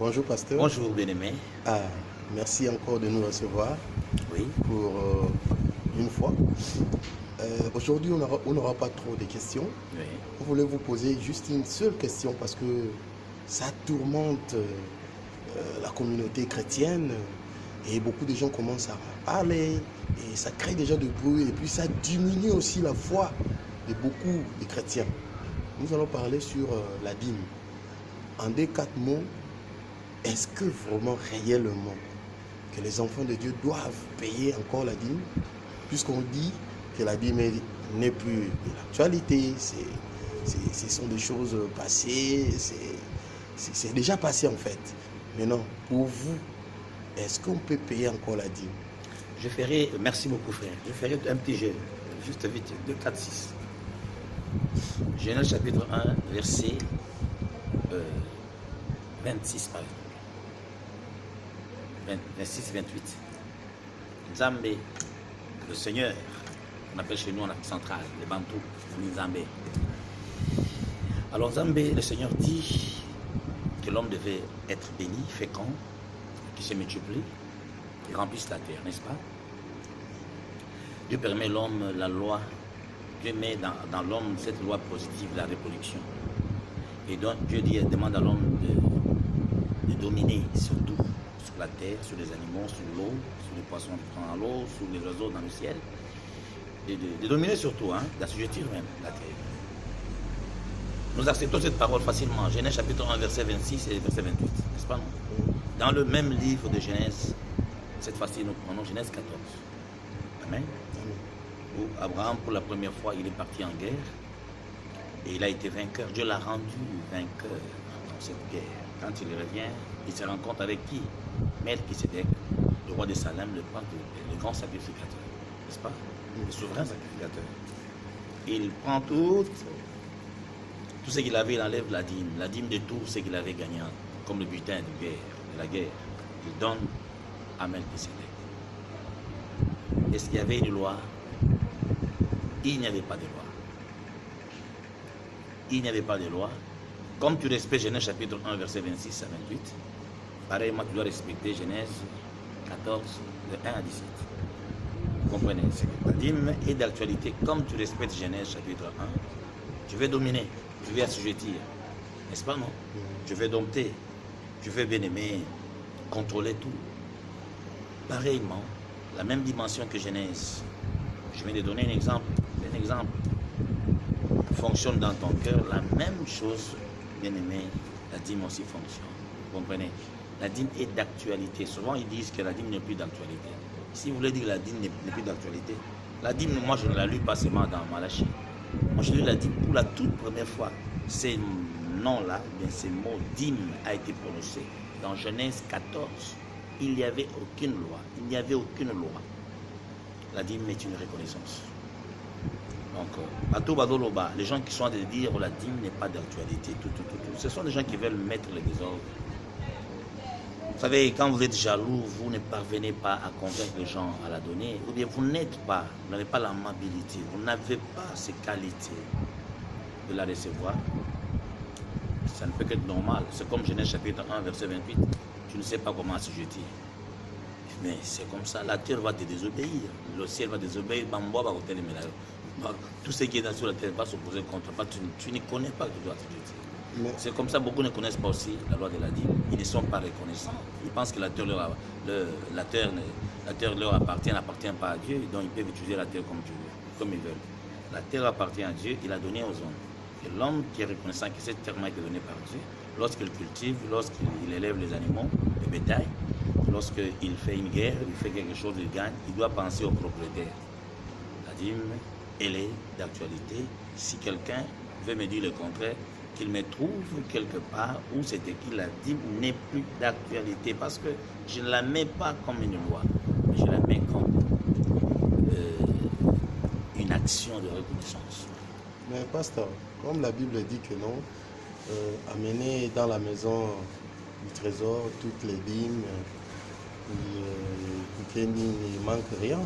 Bonjour pasteur. Bonjour bien-aimé. Merci encore de nous recevoir Oui. pour une fois. Aujourd'hui, on n'aura pas trop de questions. Oui. On voulait vous poser juste une seule question parce que ça tourmente la communauté chrétienne et beaucoup de gens commencent à parler et ça crée déjà du bruit et puis ça diminue aussi la foi de beaucoup de chrétiens. Nous allons parler sur la dîme. En 2-4 mots, est-ce que vraiment, réellement, que les enfants de Dieu doivent payer encore la dîme, puisqu'on dit que la dîme n'est plus de l'actualité, ce sont des choses passées, c'est déjà passé en fait. Maintenant, pour vous, est-ce qu'on peut payer encore la dîme? Je ferai, merci beaucoup frère, je ferai un petit jeu, juste vite, 2, 4, 6. Genèse chapitre 1, verset 26 par exemple. 26, 28. Nzambé, le Seigneur, on appelle chez nous en Afrique centrale, les Bantous, Nzambé. Alors Nzambé, le Seigneur dit que l'homme devait être béni, fécond, qui se multiplie, qui remplisse la terre, n'est-ce pas? Dieu permet l'homme, la loi, Dieu met dans l'homme cette loi positive, la reproduction. Et donc Dieu demande à l'homme de dominer sur tout, sur la terre, sur les animaux, sur l'eau, sur les poissons qui sont dans l'eau, sur les oiseaux dans le ciel. De dominer surtout, d'assujettir même la terre. Nous acceptons cette parole facilement. Genèse chapitre 1, verset 26 et verset 28, n'est-ce pas, non? Dans le même livre de Genèse, cette fois-ci nous prenons Genèse 14. Amen. Où Abraham, pour la première fois, il est parti en guerre et il a été vainqueur. Dieu l'a rendu vainqueur dans cette guerre. Quand il revient, il se rencontre avec qui? Melchisédek, le roi de Salem, le grand sacrificateur, n'est-ce pas? Le souverain sacrificateur. Il prend tout ce qu'il avait, il enlève la dîme de tout ce qu'il avait gagné, comme le butin de la guerre. Il donne à Melchisédek. Est-ce qu'il y avait une loi? Il n'y avait pas de loi. Il n'y avait pas de loi. Comme tu respectes Genèse chapitre 1, verset 26 à 28, pareillement tu dois respecter Genèse 14, de 1 à 17. Vous comprenez? La dîme est d'actualité. Comme tu respectes Genèse chapitre 1, tu veux dominer, tu veux assujettir. N'est-ce pas, non? Tu veux dompter, tu veux bien aimer, contrôler tout. Pareillement, la même dimension que Genèse. Je viens de donner un exemple. Fonctionne dans ton cœur, la même chose, bien-aimé, la dîme aussi fonctionne. Vous comprenez? La dîme est d'actualité. Souvent, ils disent que la dîme n'est plus d'actualité. Si vous voulez dire que la dîme n'est plus d'actualité, la dîme, moi, je ne la lis pas seulement dans Malachie. Moi, je lis la dîme pour la toute première fois. Ces noms-là, ces mots dîme a été prononcé dans Genèse 14. Il n'y avait aucune loi. Il n'y avait aucune loi. La dîme est une reconnaissance. Donc, à tout badoloba, les gens qui sont de dire la dîme n'est pas d'actualité, ce sont des gens qui veulent mettre le désordre. Vous savez, quand vous êtes jaloux, vous ne parvenez pas à convaincre les gens à la donner, ou bien vous n'êtes pas, vous n'avez pas l'amabilité, vous n'avez pas ces qualités de la recevoir. Ça ne peut qu'être normal. C'est comme Genèse chapitre 1, verset 28. Tu ne sais pas comment assujettir. Mais c'est comme ça, la terre va te désobéir, le ciel va désobéir, tout ce qui est dans sur la terre va s'opposer contre toi, tu ne connais pas que tu dois assujettir. C'est comme ça, beaucoup ne connaissent pas aussi la loi de la dîme, ils ne sont pas reconnaissants. Ils pensent que la terre leur appartient, n'appartient pas à Dieu, donc ils peuvent utiliser la terre comme ils veulent. La terre appartient à Dieu, il a donné aux hommes. Et l'homme qui est reconnaissant que cette terre m'a été donnée par Dieu, lorsqu'il cultive, lorsqu'il élève les animaux, les bétails, lorsqu'il fait une guerre, il fait quelque chose, il gagne, il doit penser au propriétaire. La dîme, elle est d'actualité. Si quelqu'un veut me dire le contraire, qu'il me trouve quelque part où c'est écrit la dîme n'est plus d'actualité, parce que je ne la mets pas comme une loi, mais je la mets comme une action de reconnaissance. Mais pasteur, comme la Bible dit que non, amener dans la maison du trésor toutes les dîmes, qu'il ne manque rien.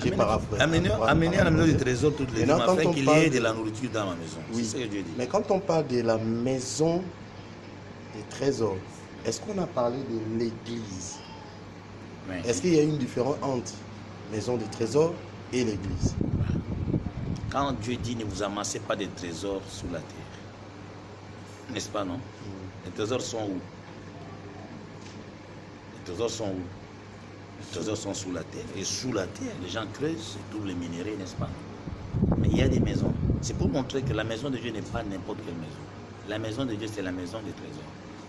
J'ai paraphrasé. Amener à la maison du trésor toutes les dîmes afin qu'il y ait de la nourriture dans ma maison. Oui. C'est ce que Dieu dit. Mais quand on parle de la maison des trésors, est-ce qu'on a parlé de l'église? Oui. Est-ce qu'il y a une différence entre maison de trésor et l'église? Quand Dieu dit ne vous amassez pas des trésors sous la terre, n'est-ce pas, non? Les trésors sont où? Les trésors sont où? Les trésors sont sous la terre. Et sous la terre, les gens creusent et trouvent les minéraux, n'est-ce pas? Mais il y a des maisons. C'est pour montrer que la maison de Dieu n'est pas n'importe quelle maison. La maison de Dieu, c'est la maison des trésors.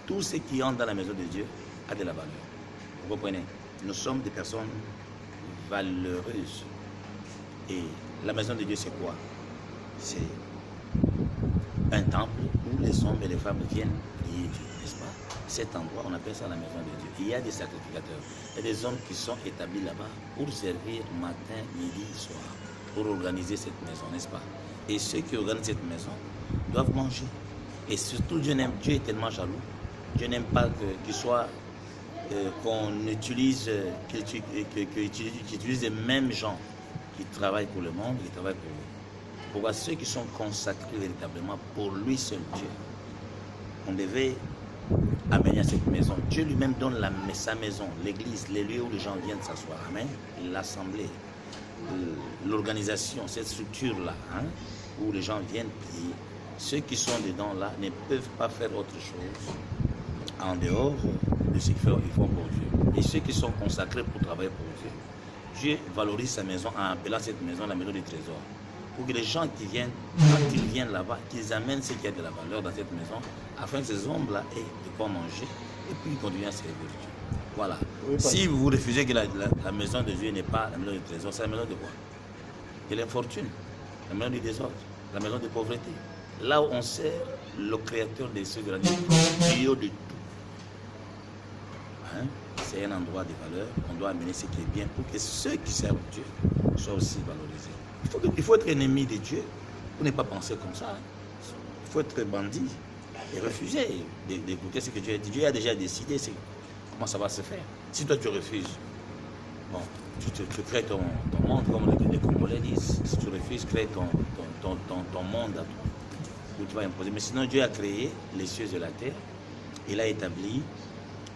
Tout ce qui entre dans la maison de Dieu a de la valeur. Vous comprenez? Nous sommes des personnes valeureuses. Et la maison de Dieu, c'est quoi? C'est un temple où les hommes et les femmes viennent prier Dieu, n'est-ce pas? Cet endroit, on appelle ça la maison de Dieu. Il y a des sacrificateurs. Il y a des hommes qui sont établis là-bas pour servir matin, midi, soir, pour organiser cette maison, n'est-ce pas? Et ceux qui organisent cette maison doivent manger. Et surtout, Dieu est tellement jaloux. Dieu n'aime pas qu'il soit, qu'on utilise, qu'il utilise les mêmes gens qui travaillent pour le monde, qui travaillent pour lui. Pourquoi ceux qui sont consacrés véritablement pour lui seul Dieu, on devait amener à cette maison. Dieu lui-même donne sa maison, l'église, les lieux où les gens viennent s'asseoir. Amen. L'assemblée, l'organisation, cette structure-là, hein, où les gens viennent prier. Ceux qui sont dedans là ne peuvent pas faire autre chose en dehors de ce qu'ils font pour Dieu. Et ceux qui sont consacrés pour travailler pour Dieu, Dieu valorise sa maison en appelant cette maison la maison des trésors. Pour que les gens qui viennent, quand ils viennent là-bas, qu'ils amènent ce qui a de la valeur dans cette maison, afin que ces hommes-là aient de quoi manger et puis continuer à servir Dieu. Voilà. Oui, si vous refusez que la maison de Dieu n'est pas la maison des trésors, c'est la maison de quoi? De l'infortune, la maison du désordre, la maison de pauvreté. Là où on sert le créateur des cieux de la terre, Dieu de tout. Hein? C'est un endroit de valeur. On doit amener ce qui est bien pour que ceux qui servent Dieu soient aussi valorisés. Il faut être ennemi de Dieu pour ne pas penser comme ça. Il faut être bandit et refuser d'écouter ce que Dieu a dit. Dieu a déjà décidé comment ça va se faire. Si toi tu refuses, bon, tu crées ton monde, comme les Congolais disent. Si tu refuses, crée ton monde à toi, où tu vas imposer. Mais sinon, Dieu a créé les cieux et la terre. Il a établi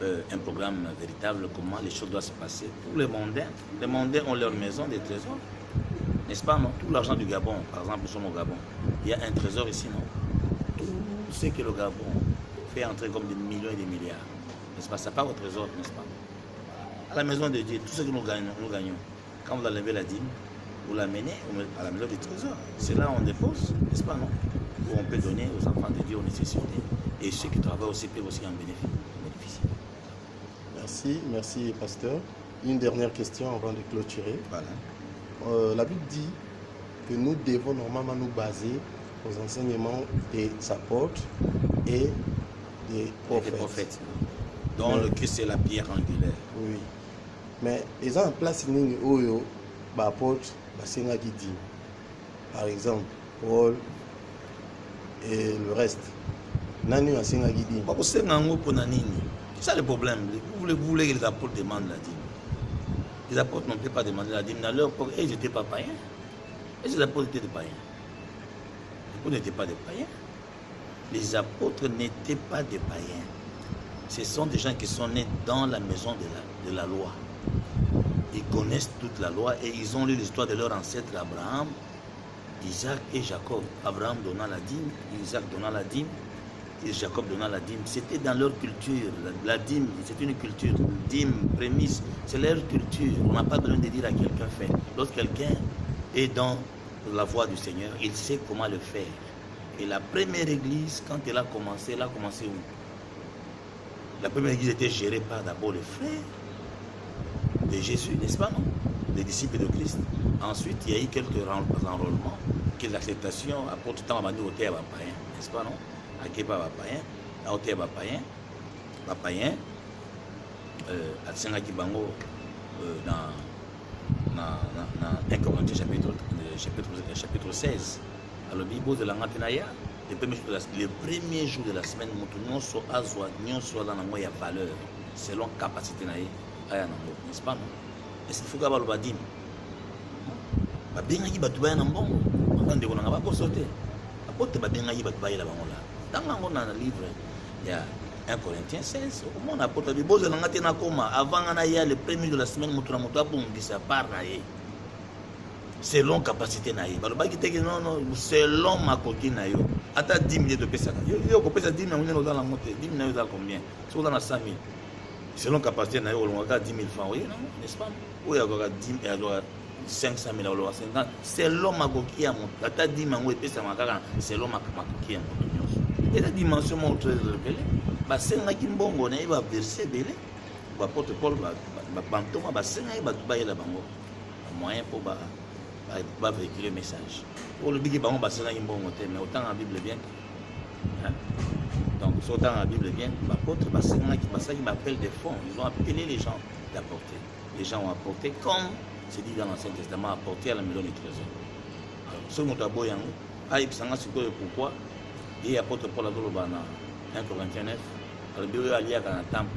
un programme véritable, comment les choses doivent se passer pour les mondains. Les mondains ont leur maison, des trésors. N'est-ce pas, non? Tout l'argent du Gabon, par exemple, nous sommes au Gabon. Il y a un trésor ici, non? Tout ce que le Gabon fait entrer comme des millions et des milliards. N'est-ce pas? Ça part au trésor, n'est-ce pas? À la maison de Dieu, tout ce que nous gagnons. Quand vous enlevez la dîme, vous l'amenez à la maison du trésor. C'est là où on dépose, n'est-ce pas, non? Où on peut donner aux enfants de Dieu aux nécessités. Et ceux qui travaillent aussi peuvent aussi en bénéficier. Merci, pasteur. Une dernière question avant de clôturer. Voilà. La Bible dit que nous devons normalement nous baser aux enseignements des apôtres et des prophètes. Dont le Christ est la pierre angulaire. Oui. Mais ils ont en place une oyo, apôtre, dit. Par exemple, Paul et le reste. Nani a dit. C'est ça le problème. Vous voulez que les apôtres demandent la dîme. Les apôtres n'ont pas demandé la dîme dans leur époque. Et ils n'étaient pas païens. Et les apôtres étaient des païens. Les apôtres n'étaient pas des païens. Les apôtres n'étaient pas des païens. Ce sont des gens qui sont nés dans la maison de la loi. Ils connaissent toute la loi et ils ont lu l'histoire de leur ancêtre Abraham, Isaac et Jacob. Abraham donna la dîme, Isaac donna la dîme et Jacob donna la dîme. C'était dans leur culture. La dîme, c'est une culture. Dîme, prémisse, c'est leur culture. On n'a pas besoin de dire à quelqu'un fait. Lorsque quelqu'un est dans la voie du Seigneur, il sait comment le faire. Et la première église, quand elle a commencé où? La première église était gérée par d'abord les frères de Jésus, n'est-ce pas, non? Les disciples de Christ. Ensuite, il y a eu quelques enrôlements, quelques acceptations. Après tout temps, on m'a dit au terre païen, n'est-ce pas, non? À qui pas païen, au terre païen, à Tsengaki Bango, dans 1 Corinthiens chapitre 16. Alors, la Bible de la Ngatenaya, le premier jour de la semaine, nous sommes dans la valeur, selon la capacité, n'est-ce pas, non? Est-ce qu'il faut que vous ayez dit que vous avez dans le livre, il y a 1 Corinthiens 16. Comment on apporte la Bible? Avant, il y a le premier de la semaine, selon capacité naïe. Non, selon ma coquille naïe. Attends 10 minutes de pesa. Yo, on peut 10 minutes dans la montée. 10 minutes dans combien? C'est dans la 5 000. Selon capacité naïe, on a 10 000 francs. Oui, non, n'est-ce pas? Oui, il y a 10 000, 500 000, 50. Selon ma coquille à mon. Attends 10 minutes, pesa ma caca. Selon ma coquille à mon. Et la dimension montre révélée. Bah, c'est un qui mbongo, il va verser belé. Bah, porte Paul, bah, bantoma, bah, c'est un qui va la bango. Moyen pour va véhiculer le message. Pour le big bang, c'est un qui mbongo, mais autant la Bible bien. Hein? Donc, autant la Bible bien, l'apôtre, bah, c'est un qui m'appelle des fonds. Ils ont appelé les gens d'apporter. Les gens ont apporté, comme c'est dit dans l'Ancien Testament, apporter à la maison du trésor. Alors, ce qu'on a beau, pourquoi? Et apôtre Paul a dit 1 Corinthiens 9, le bureau allié à un temple,